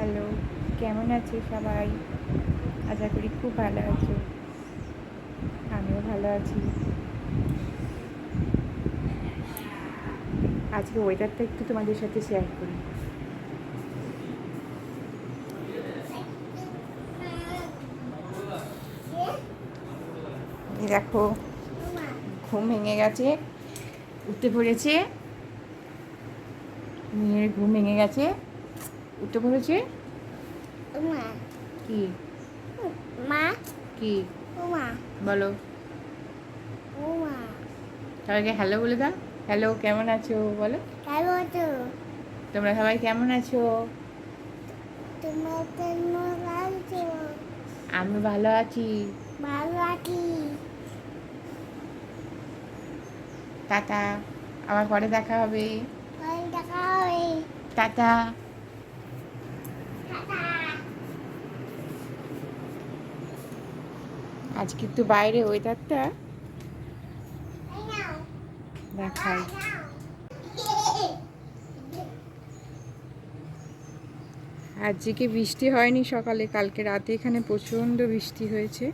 Hello, কেমন আছো সবাই? আশা করি খুব ভালো আছো। আমিও ভালো আছি। আজকে ওয়েদারটা একটু তোমাদের সাথে শেয়ার করি। এই দেখো, ঘুম ভেঙে গেছে, উঠতে পড়েছে। মেয়ের ঘুম ভেঙে গেছে, উঠতে পড়েছে। কি মা কি মা বলো? মা সবাইকে হ্যালো বলে দাও। হ্যালো, কেমন আছো বলো? কেমন আছো? তোমরা সবাই কেমন আছো? তোমার কেমন আছো? আমি ভালো আছি। ভালো আছি। টাটা, আবার পরে দেখা হবে। পরে দেখা হবে। টাটা। টাটা। আজকে একটু বাইরে ওয়েদারটা এই নাও, দেখাই। নাও। আজকে বৃষ্টি হয়নি সকালে, কালকে রাতে এখানে প্রচণ্ড বৃষ্টি হয়েছে।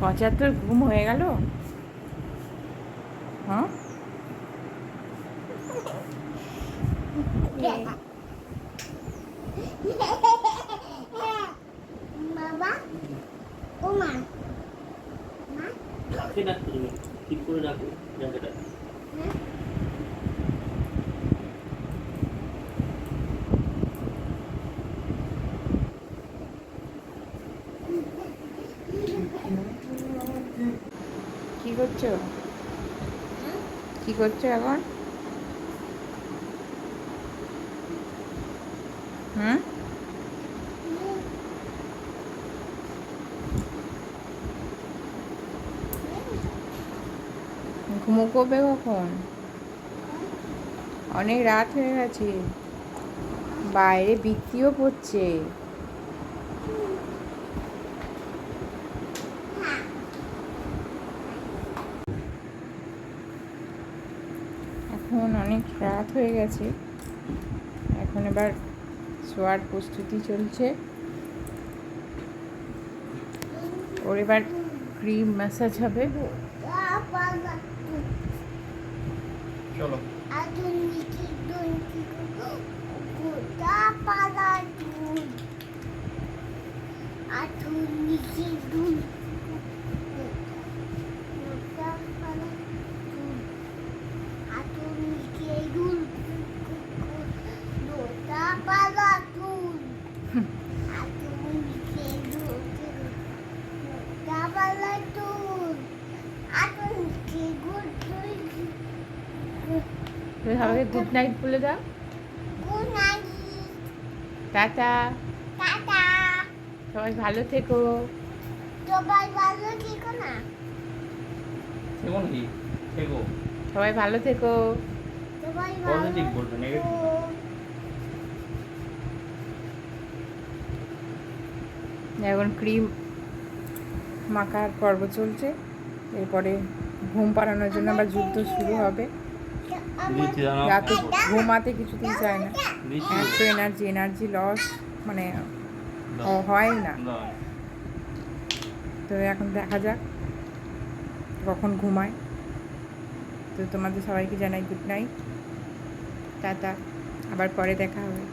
কচার তোর ঘুম হয়ে গেল? হ্যাঁ, বাবা ও মা মা ডাকে না তুমি ঠিক করে ডাকো জায়গাটা। কি করছো? কি করছো এখন? হুম, ঘুমো কবে কখন? অনেক রাত হয়ে গেছে, বাইরে বৃষ্টিও পড়ছে। এখন অনেক রাত হয়ে গেছে, এখন এবার শোয়ার প্রস্তুতি চলছে। ওর এবার ক্রিম ম্যাসাজ হবে। চলো তুমি সবাইকে গুড নাইট বলে দাও। টাটা, সবাই ভালো থেকো। সবাই ভালো থেকো না। থেকো নাকি থেকো সবাই ভালো থেকো। সবাই ভালো পজিটিভ বলবে নেগেটিভ থেকো। এখন ক্রিম মাখার পর্ব চলছে, এরপরে ঘুম পাড়ানোর জন্য আবার যুদ্ধ শুরু হবে। দিচ্ছি জানাও রাতে ঘুমাতে কিছুতেই চায় না, দিচ্ছি এত এনার্জি লস, মানে হয় না। তো এখন দেখা যাক কখন ঘুমায়। তো তোমাদের সবাইকে জানাই গুড নাইট, টাটা, আবার পরে দেখা হবে।